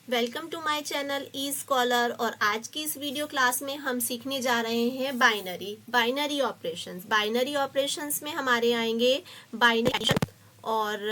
Welcome to my channel E scholar. और आज की इस वीडियो क्लास में हम सीखने जा रहे हैं बाइनरी ऑपरेशंस। बाइनरी ऑपरेशंस में हमारे आएंगे बाइनरी और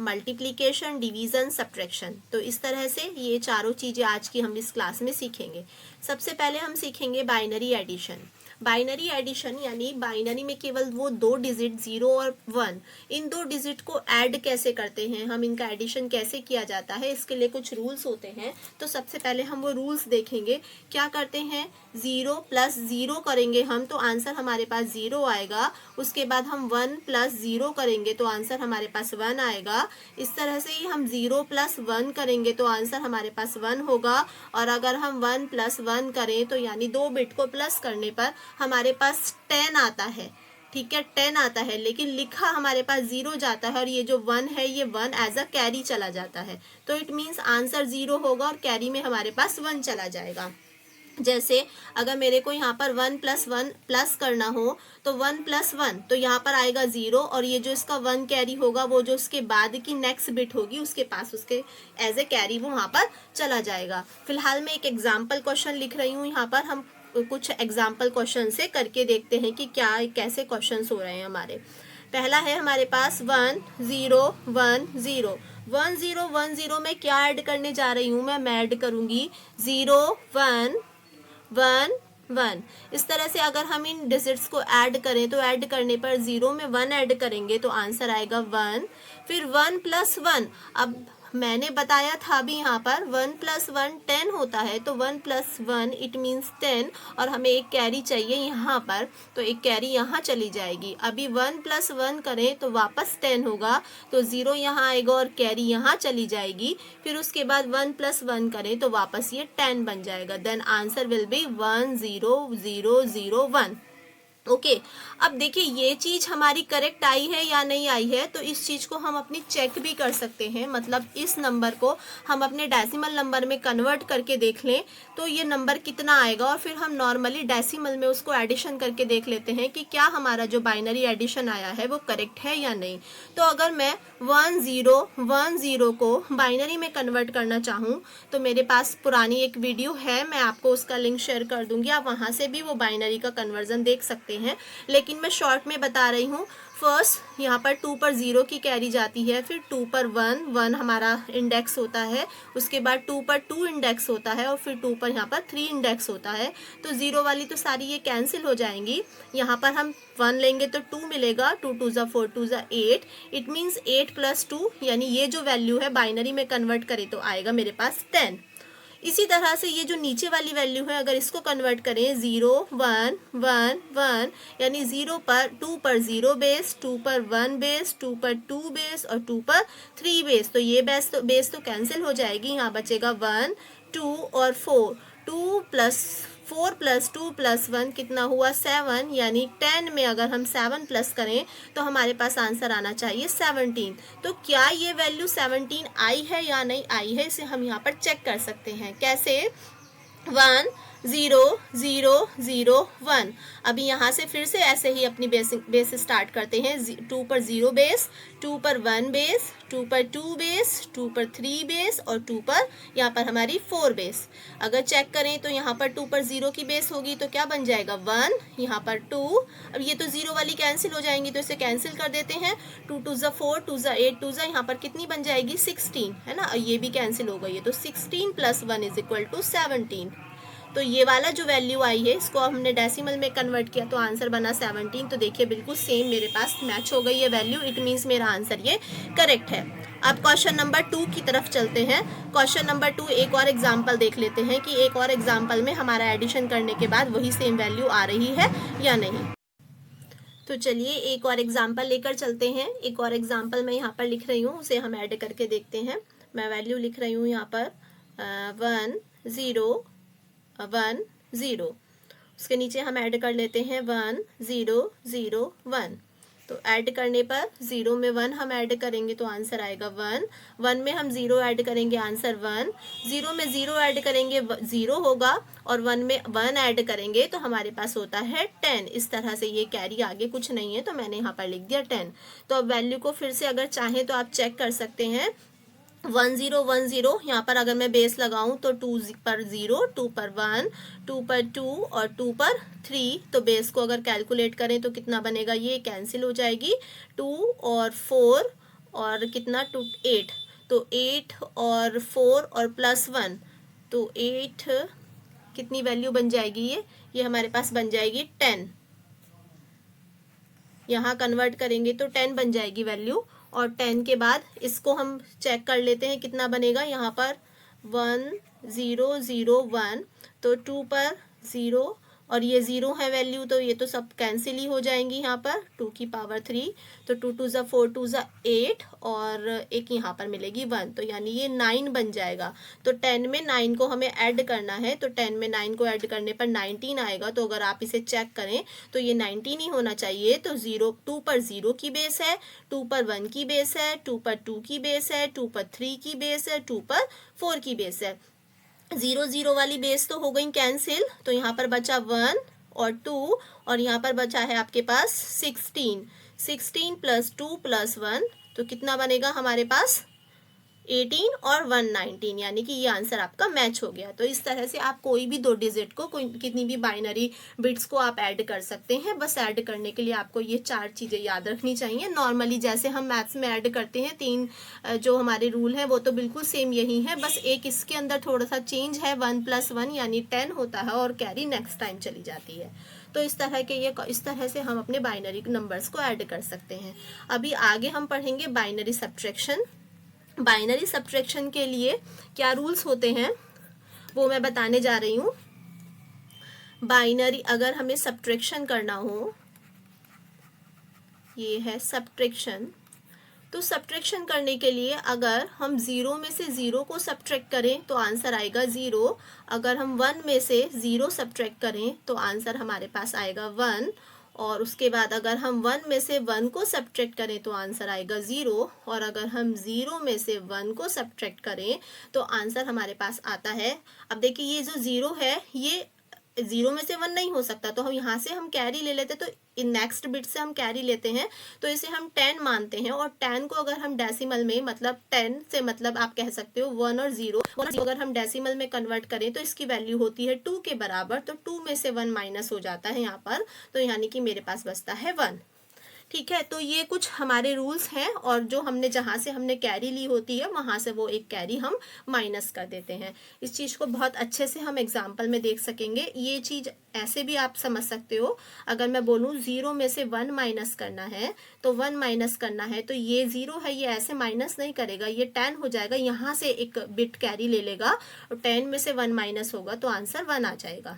मल्टीप्लिकेशन, डिवीज़न, सब्ट्रैक्शन। तो इस तरह से ये चारों चीज़ें आज की हम इस क्लास में सीखेंगे। सबसे पहले हम सीखेंगे बाइनरी एडिशन। बाइनरी एडिशन यानी बाइनरी में केवल वो दो डिजिट 0 और 1, इन दो डिजिट को ऐड कैसे करते हैं, हम इनका एडिशन कैसे किया जाता है, इसके लिए कुछ रूल्स होते हैं। तो सबसे पहले हम वो रूल्स देखेंगे। क्या करते हैं, 0 + 0 करेंगे हम तो आंसर हमारे पास 0 आएगा। उसके बाद हम 1 + 0 करेंगे तो आंसर हमारे पास 1 आएगा। इस तरह से ही हम 0 + 1 करेंगे तो आंसर हमारे पास 1 होगा। और अगर हम 1 + 1 करें तो यानी 2 बिट को प्लस करने पर हमारे पास 10 आता है। ठीक है, 10 आता है, लेकिन लिखा हमारे पास 0 जाता है और ये जो 1 है ये 1 एज अ कैरी चला जाता है। तो इट मीन्स आंसर 0 होगा और कैरी में हमारे पास 1 चला जाएगा। जैसे अगर मेरे को यहाँ पर 1 + 1 प्लस करना हो तो 1 + 1 तो यहाँ पर आएगा 0 और ये जो इसका 1 कैरी होगा वो जो उसके बाद की नेक्स्ट बिट होगी उसके पास उसके एज ए कैरी वो वहाँ पर चला जाएगा। फिलहाल मैं एक एग्जाम्पल क्वेश्चन लिख रही हूँ। यहाँ पर हम कुछ एग्जाम्पल क्वेश्चन से करके देखते हैं कि क्या कैसे क्वेश्चन हो रहे हैं हमारे। पहला है हमारे पास 1 0 1 0। 1 0 1 0 में क्या ऐड करने जा रही हूँ मैं ऐड करूँगी 0 1 1 1। इस तरह से अगर हम इन डिजिट्स को ऐड करें तो ऐड करने पर 0 में 1 ऐड करेंगे तो आंसर आएगा 1। फिर 1 + 1, अब मैंने बताया था भी यहाँ पर 1 + 1 10 होता है तो 1 + 1 इट मीन्स 10 और हमें एक कैरी चाहिए यहाँ पर तो एक कैरी यहाँ चली जाएगी। अभी 1 + 1 करें तो वापस 10 होगा तो 0 यहाँ आएगा और कैरी यहाँ चली जाएगी। फिर उसके बाद 1 + 1 करें तो वापस ये 10 बन जाएगा। Then answer will be 1 0 0 0 1। Okay अब देखिए ये चीज हमारी करेक्ट आई है या नहीं आई है। तो इस चीज को हम अपनी चेक भी कर सकते हैं, मतलब इस नंबर को हम अपने डेसिमल नंबर में कन्वर्ट करके देख लें तो ये नंबर कितना आएगा और फिर हम नॉर्मली डेसिमल में उसको एडिशन करके देख लेते हैं कि क्या हमारा जो बाइनरी एडिशन आया है वो करेक्ट है या नहीं। तो अगर मैं 1 0 1 0 को बाइनरी में कन्वर्ट करना चाहूँ तो मेरे पास पुरानी एक वीडियो है, मैं आपको उसका लिंक शेयर कर दूंगी, आप वहाँ से भी वो बाइनरी का कन्वर्जन देख सकते हैं। लेकिन मैं शॉर्ट में बता रही हूँ। फर्स्ट यहाँ पर 2 पर 0 की कैरी जाती है, फिर 2 पर 1 1 हमारा इंडेक्स होता है, उसके बाद 2 पर 2 इंडेक्स होता है और फिर 2 पर यहाँ पर 3 इंडेक्स होता है। तो 0 वाली तो सारी ये कैंसिल हो जाएंगी। यहाँ पर हम 1 लेंगे तो 2 मिलेगा, 2 2 ज़ा 4 2 ज़ा 8, इट मीन्स 8 + 2 यानी ये जो वैल्यू है बाइनरी में कन्वर्ट करें तो आएगा मेरे पास 10। इसी तरह से ये जो नीचे वाली वैल्यू है अगर इसको कन्वर्ट करें 0 1 1 1 यानी 0 पर 2 पर 0 बेस, 2 पर 1 बेस, 2 पर 2 बेस और 2 पर 3 बेस। तो ये बेस तो कैंसिल हो जाएगी, यहाँ बचेगा 1 2 और 4। 2 + 4 + 2 + 1 कितना हुआ 7, यानी 10 में अगर हम 7 प्लस करें तो हमारे पास आंसर आना चाहिए 17। तो क्या ये वैल्यू 17 आई है या नहीं आई है, इसे हम यहाँ पर चेक कर सकते हैं। कैसे, 1 0 0 0 1। अभी यहाँ से फिर से ऐसे ही अपनी बेस स्टार्ट करते हैं। 2 पर 0 बेस, 2 पर 1 बेस, 2 पर 2 बेस, 2 पर 3 बेस और 2 पर यहाँ पर हमारी 4 बेस। अगर चेक करें तो यहाँ पर 2 पर 0 की बेस होगी तो क्या बन जाएगा 1, यहाँ पर 2। अब ये तो 0 वाली कैंसिल हो जाएंगी तो इसे कैंसिल कर देते हैं। 2 2 ज़ा 4 2 ज़ा 8 2 ज़ा यहाँ पर कितनी बन जाएगी 16, है ना, ये भी कैंसिल हो गई है। तो 16 + 1 = 17। तो ये वाला जो वैल्यू आई है इसको हमने डेसिमल में कन्वर्ट किया तो आंसर बना 17। तो देखिए बिल्कुल सेम मेरे पास मैच हो गई है वैल्यू, इट मीन्स मेरा आंसर ये करेक्ट है। अब क्वेश्चन नंबर 2 की तरफ चलते हैं। क्वेश्चन नंबर 2 एक और एग्जाम्पल देख लेते हैं कि एक और एग्जाम्पल में हमारा एडिशन करने के बाद वही सेम वैल्यू आ रही है या नहीं। तो चलिए एक और एग्जाम्पल लेकर चलते हैं। एक और एग्जाम्पल मैं यहाँ पर लिख रही हूँ, उसे हम ऐड करके देखते हैं। मैं वैल्यू लिख रही हूँ यहाँ पर 1 0 1 0। उसके नीचे हम ऐड कर लेते हैं 1 0 0 1। तो ऐड करने पर 0 में 1 हम ऐड करेंगे तो आंसर आएगा 1, 1 में हम 0 ऐड करेंगे आंसर 1, 0 में 0 ऐड करेंगे 0 होगा और 1 में 1 ऐड करेंगे तो हमारे पास होता है 10। इस तरह से ये कैरी आगे कुछ नहीं है तो मैंने यहाँ पर लिख दिया 10। तो अब वैल्यू को फिर से अगर चाहें तो आप चेक कर सकते हैं। 1 0 यहाँ पर अगर मैं बेस लगाऊं तो 2 पर 0, 2 पर 1, 2 पर 2 और 2 पर 3, तो बेस को अगर कैलकुलेट करें तो कितना बनेगा, ये कैंसिल हो जाएगी, 2 और 4 और कितना 2 8, तो 8 और 4 और प्लस 1, तो 8 कितनी वैल्यू बन जाएगी, ये हमारे पास बन जाएगी 10। यहाँ कन्वर्ट करेंगे तो 10 बन जाएगी वैल्यू, और 10 के बाद इसको हम चेक कर लेते हैं कितना बनेगा, यहाँ पर 1 0 0 1, तो 2 पर 0 और ये 0 है वैल्यू, तो ये तो सब कैंसिल ही हो जाएंगी यहाँ पर, 2 की पावर 3, तो 2 2 4 2 8 और एक यहाँ पर मिलेगी 1, तो यानी ये 9 बन जाएगा। तो 10 में 9 को हमें ऐड करना है, तो 10 में 9 को ऐड करने पर 19 आएगा। तो अगर आप इसे चेक करें तो ये 19 ही होना चाहिए। तो 2 पर 0 की बेस है, 2 पर 1 की बेस है, 2 पर 2 की बेस है, 2 पर 3 की बेस है, 2 पर 4 की बेस है। 0 0 वाली बेस तो हो गई कैंसिल, तो यहाँ पर बचा 1 और 2 और यहाँ पर बचा है आपके पास 16 प्लस 2 प्लस 1, तो कितना बनेगा हमारे पास 18 और 119, यानी कि ये आंसर आपका मैच हो गया। तो इस तरह से आप कोई भी 2 डिजिट को, कोई कितनी भी बाइनरी बिट्स को आप ऐड कर सकते हैं। बस ऐड करने के लिए आपको ये 4 चीज़ें याद रखनी चाहिए। नॉर्मली जैसे हम मैथ्स में ऐड करते हैं 3 जो हमारे रूल हैं वो तो बिल्कुल सेम यही है, बस एक इसके अंदर थोड़ा सा चेंज है, 1 + 1 यानी 10 होता है और कैरी नेक्स्ट टाइम चली जाती है। तो इस तरह से हम अपने बाइनरी नंबर्स को ऐड कर सकते हैं। अभी आगे हम पढ़ेंगे बाइनरी सब्ट्रैक्शन। बाइनरी सब्ट्रैक्शन के लिए क्या रूल्स होते हैं वो मैं बताने जा रही हूँ। बाइनरी अगर हमें सब्ट्रैक्शन करना हो, ये है सब्ट्रैक्शन, तो सब्ट्रैक्शन करने के लिए अगर हम 0 में से 0 को सब्ट्रैक्ट करें तो आंसर आएगा 0। अगर हम 1 में से 0 सब्ट्रैक्ट करें तो आंसर हमारे पास आएगा 1। और उसके बाद अगर हम 1 में से 1 को सब्ट्रैक्ट करें तो आंसर आएगा 0। और अगर हम 0 में से 1 को सब्ट्रैक्ट करें तो आंसर हमारे पास आता है, अब देखिए ये जो 0 है ये 0 में से 1 नहीं हो सकता, तो हम यहाँ से हम कैरी ले लेते, तो इन नेक्स्ट बिट से हम कैरी लेते हैं, तो इसे हम 10 मानते हैं। और 10 को अगर हम डेसिमल में, मतलब 10 से मतलब आप कह सकते हो 1 और 0 अगर हम डेसिमल में कन्वर्ट करें तो इसकी वैल्यू होती है 2 के बराबर, तो 2 में से 1 माइनस हो जाता है यहाँ पर, तो यानी कि मेरे पास बचता है 1। ठीक है, तो ये कुछ हमारे रूल्स हैं, और जो हमने जहाँ से हमने कैरी ली होती है वहाँ से वो एक कैरी हम माइनस कर देते हैं। इस चीज़ को बहुत अच्छे से हम एग्जाम्पल में देख सकेंगे। ये चीज़ ऐसे भी आप समझ सकते हो, अगर मैं बोलूँ 0 में से 1 माइनस करना है, तो 1 माइनस करना है, तो ये 0 है, ये ऐसे माइनस नहीं करेगा, ये 10 हो जाएगा, यहाँ से एक बिट कैरी ले लेगा और 10 में से 1 माइनस होगा तो आंसर 1 आ जाएगा।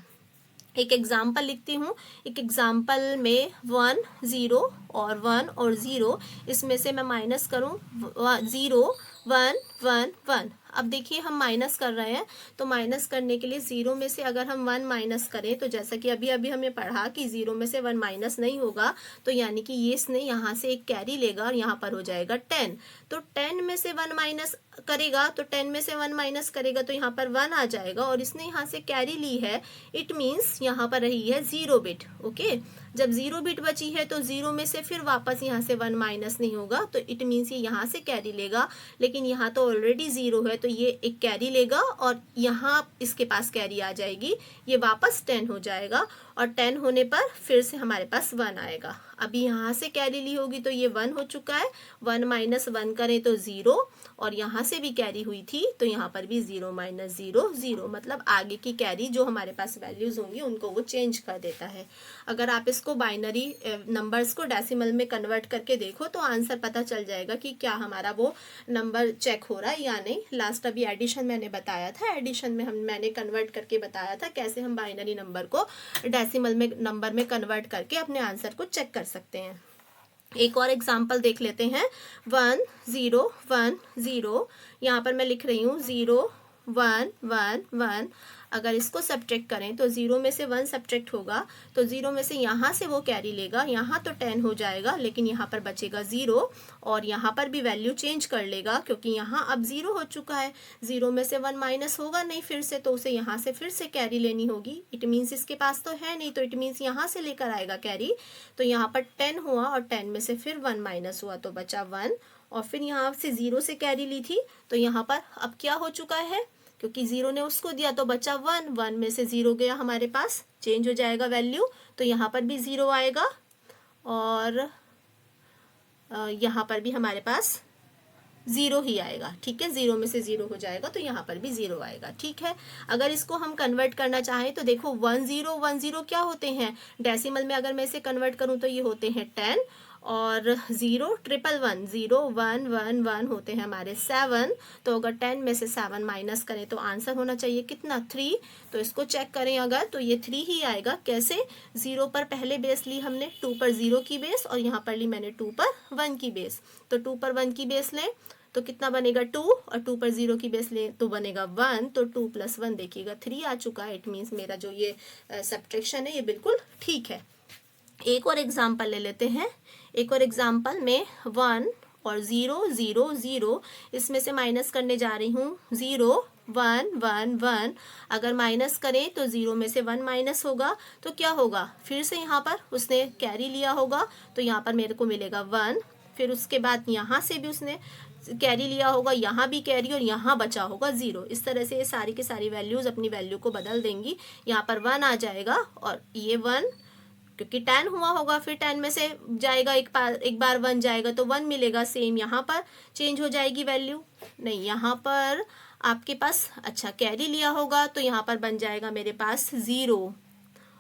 एक एग्जाम्पल लिखती हूँ। एक एग्जाम्पल में 1 0 और 1 और 0, इसमें से मैं माइनस करूँ 0 1 1 1। अब देखिए हम माइनस कर रहे हैं, तो माइनस करने के लिए 0 में से अगर हम 1 माइनस करें, तो जैसा कि अभी अभी हमने पढ़ा कि 0 में से 1 माइनस नहीं होगा, तो यानी कि ये इसने यहाँ से एक कैरी लेगा और यहाँ पर हो जाएगा 10। तो 10 में से 1 माइनस करेगा, तो 10 में से 1 माइनस करेगा तो यहाँ पर 1 आ जाएगा, और इसने यहाँ से कैरी ली है, इट मीन्स यहाँ पर रही है 0 बिट। ओके, जब 0 बिट बची है तो 0 में से फिर वापस यहाँ से 1 माइनस नहीं होगा, तो इट मीन्स ये यहाँ से कैरी लेगा, लेकिन यहाँ तो ऑलरेडी 0 है, तो ये एक कैरी लेगा और यहाँ इसके पास कैरी आ जाएगी, ये वापस 10 हो जाएगा, और 10 होने पर फिर से हमारे पास 1 आएगा। अभी यहाँ से कैरी ली होगी तो ये 1 हो चुका है, 1 माइनस 1 करें तो 0, और यहाँ से भी कैरी हुई थी तो यहाँ पर भी 0 माइनस 0 0, मतलब आगे की कैरी जो हमारे पास वैल्यूज होंगी उनको वो चेंज कर देता है। अगर आप इसको बाइनरी नंबर्स को डेसिमल में कन्वर्ट करके देखो तो आंसर पता चल जाएगा कि क्या हमारा वो नंबर चेक हो रहा है या नहीं। लास्ट अभी एडिशन मैंने बताया था, एडिशन में मैंने कन्वर्ट करके बताया था कैसे हम बाइनरी नंबर को डेसिमल में नंबर में कन्वर्ट करके अपने आंसर को चेक कर सकते हैं। एक और एग्जाम्पल देख लेते हैं। 1 0 1 0, यहाँ पर मैं लिख रही हूँ 0 1 1 1। अगर इसको सब्ट्रैक्ट करें तो 0 में से 1 सब्ट्रैक्ट होगा, तो 0 में से यहाँ से वो कैरी लेगा, यहाँ तो 10 हो जाएगा, लेकिन यहाँ पर बचेगा 0, और यहाँ पर भी वैल्यू चेंज कर लेगा क्योंकि यहाँ अब 0 हो चुका है। 0 में से 1 माइनस होगा नहीं फिर से, तो उसे यहाँ से फिर से कैरी लेनी होगी। इट मीन्स इसके पास तो है नहीं, तो इट मीन्स यहाँ से लेकर आएगा कैरी, तो यहाँ पर 10 हुआ और 10 में से फिर 1 माइनस हुआ तो बचा 1, और फिर यहाँ से 0 से कैरी ली थी, तो यहाँ पर अब क्या हो चुका है, क्योंकि 0 ने उसको दिया तो बचा 1, 1 में से 0 गया हमारे पास, चेंज हो जाएगा वैल्यू, तो यहाँ पर भी 0 आएगा और यहाँ पर भी हमारे पास 0 ही आएगा। ठीक है, 0 में से 0 हो जाएगा तो यहाँ पर भी 0 आएगा। ठीक है, अगर इसको हम कन्वर्ट करना चाहें तो देखो 1 0 1 0 क्या होते हैं, डेसिमल में अगर मैं इसे कन्वर्ट करूँ तो ये होते हैं 10, और 0 ट्रिपल 1 0 1 1 1 होते हैं हमारे 7। तो अगर 10 में से 7 माइनस करें तो आंसर होना चाहिए कितना, 3। तो इसको चेक करें अगर, तो ये 3 ही आएगा। कैसे, 0 पर पहले बेस ली हमने, 2 पर 0 की बेस, और यहाँ पर ली मैंने 2 पर 1 की बेस। तो 2 पर 1 की बेस लें तो कितना बनेगा 2, और 2 पर 0 की बेस लें तो बनेगा 1। तो 2 + 1 देखिएगा 3 आ चुका है। इट मीन्स मेरा जो ये सब्ट्रैक्शन है ये बिल्कुल ठीक है। एक और एग्जाम्पल ले लेते हैं। एक और एग्जाम्पल में 1 और 0 0 0, इसमें से माइनस करने जा रही हूँ। 0 1 1 1, अगर माइनस करें तो 0 में से 1 माइनस होगा तो क्या होगा, फिर से यहाँ पर उसने कैरी लिया होगा तो यहाँ पर मेरे को मिलेगा 1। फिर उसके बाद यहाँ से भी उसने कैरी लिया होगा, यहाँ भी कैरी, और यहाँ बचा होगा 0। इस तरह से ये सारी की सारी वैल्यूज़ अपनी वैल्यू को बदल देंगी। यहाँ पर 1 आ जाएगा और ये 1, क्योंकि 10 हुआ होगा, फिर 10 में से जाएगा एक बार 1 जाएगा तो 1 मिलेगा। सेम यहाँ पर चेंज हो जाएगी वैल्यू, नहीं यहाँ पर आपके पास अच्छा कैरी लिया होगा तो यहाँ पर बन जाएगा मेरे पास 0,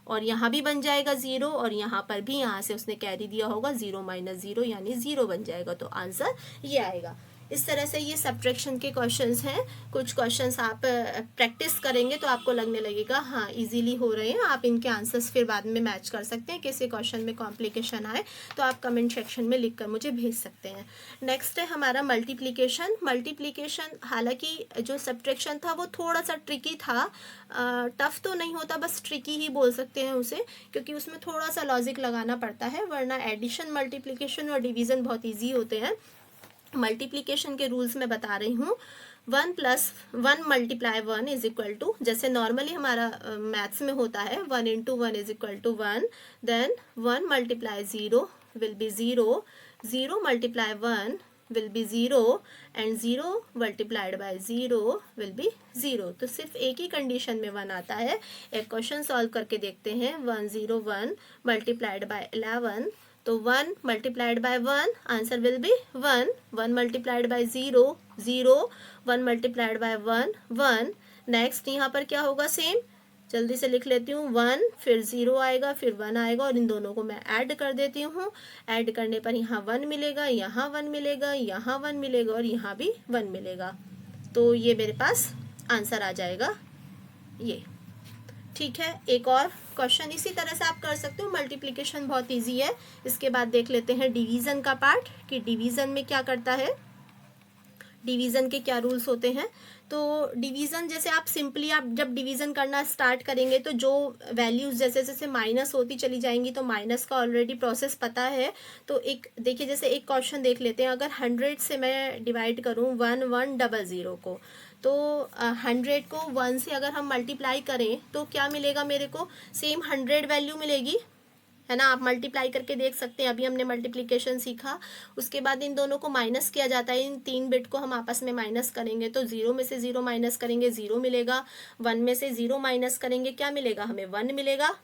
और यहाँ भी बन जाएगा 0, और यहाँ पर भी यहाँ से उसने कैरी दिया होगा 0 - 0 यानी 0 बन जाएगा। तो आंसर ये आएगा। इस तरह से ये सब्ट्रैक्शन के क्वेश्चंस हैं। कुछ क्वेश्चंस आप प्रैक्टिस करेंगे तो आपको लगने लगेगा हाँ इजीली हो रहे हैं। आप इनके आंसर्स फिर बाद में मैच कर सकते हैं। किसी क्वेश्चन में कॉम्प्लिकेशन आए तो आप कमेंट सेक्शन में लिखकर मुझे भेज सकते हैं। नेक्स्ट है हमारा मल्टीप्लिकेशन। मल्टीप्लिकेशन हालांकि जो सब्ट्रैक्शन था वो थोड़ा सा ट्रिकी था, टफ तो नहीं होता, बस ट्रिकी ही बोल सकते हैं उसे, क्योंकि उसमें थोड़ा सा लॉजिक लगाना पड़ता है, वरना एडिशन, मल्टीप्लिकेशन और डिवीज़न बहुत ईजी होते हैं। मल्टीप्लिकेशन के रूल्स में बता रही हूँ। 1 + 1 × 1 इज इक्वल टू, जैसे नॉर्मली हमारा मैथ्स में होता है 1 × 1 is equal to 1, then 1 × 0 will be 0, 0 × 1 will be 0 and 0 multiplied by 0 will be 0। तो सिर्फ एक ही कंडीशन में 1 आता है। एक क्वेश्चन सॉल्व करके देखते हैं। 101 multiplied by 11, तो 1 multiplied by 1 answer will be 1, 1 multiplied by 0 0, 1 multiplied by 1 1। Next यहाँ पर क्या होगा, सेम जल्दी से लिख लेती हूँ। 1 फिर 0 आएगा, फिर 1 आएगा, और इन दोनों को मैं ऐड कर देती हूँ। ऐड करने पर यहाँ 1 मिलेगा, यहाँ 1 मिलेगा, यहाँ 1 मिलेगा, और यहाँ भी 1 मिलेगा। तो ये मेरे पास आंसर आ जाएगा ये। ठीक है, एक और क्वेश्चन इसी तरह से आप कर सकते हो। मल्टीप्लिकेशन बहुत इजी है। इसके बाद देख लेते हैं डिवीज़न का पार्ट, कि डिवीज़न में क्या करता है, डिवीज़न के क्या रूल्स होते हैं। तो डिवीज़न जैसे आप सिंपली आप जब डिवीज़न करना स्टार्ट करेंगे तो जो वैल्यूज़ जैसे जैसे माइनस होती चली जाएंगी, तो माइनस का ऑलरेडी प्रोसेस पता है। तो एक देखिए, जैसे एक क्वेश्चन देख लेते हैं। अगर 100 से मैं डिवाइड करूं 1100 को, तो 100 को 1 से अगर हम मल्टीप्लाई करें तो क्या मिलेगा मेरे को, सेम 100 वैल्यू मिलेगी, है ना। आप मल्टीप्लाई करके देख सकते हैं। अभी हमने मल्टीप्लिकेशन सीखा, उसके बाद इन दोनों को माइनस किया जाता है। इन 3 बिट को हम आपस में माइनस करेंगे तो 0 में से 0 माइनस करेंगे 0 मिलेगा, 1 में से 0 माइनस करेंगे क्या मिलेगा, हमें 1 मिलेगा,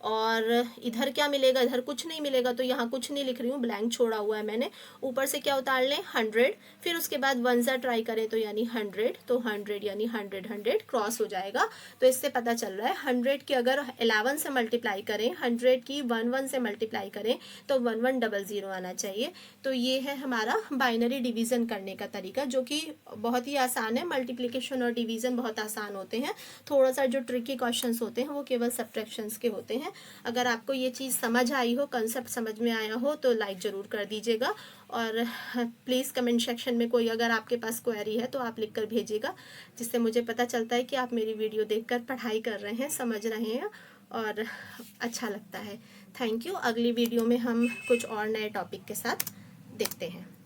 और इधर क्या मिलेगा, इधर कुछ नहीं मिलेगा। तो यहाँ कुछ नहीं लिख रही हूँ, ब्लैंक छोड़ा हुआ है मैंने। ऊपर से क्या उतार लें, 100, फिर उसके बाद 1 सा ट्राई करें तो यानी 100, तो 100 यानी 100 क्रॉस हो जाएगा। तो इससे पता चल रहा है 100 की अगर 11 से मल्टीप्लाई करें, 100 की 11 से मल्टीप्लाई करें तो 1100 आना चाहिए। तो ये है हमारा बाइनरी डिवीज़न करने का तरीका, जो कि बहुत ही आसान है। मल्टीप्लिकेशन और डिवीज़न बहुत आसान होते हैं। थोड़ा सा जो ट्रिकी क्वेश्चंस होते हैं वो केवल सब्ट्रैक्शंस के होते हैं। अगर आपको ये चीज़ समझ आई हो, कंसेप्ट समझ में आया हो, तो लाइक ज़रूर कर दीजिएगा, और प्लीज़ कमेंट सेक्शन में कोई अगर आपके पास क्वेरी है तो आप लिखकर भेजिएगा, जिससे मुझे पता चलता है कि आप मेरी वीडियो देखकर पढ़ाई कर रहे हैं, समझ रहे हैं, और अच्छा लगता है। Thank you. अगली वीडियो में हम कुछ और नए टॉपिक के साथ देखते हैं।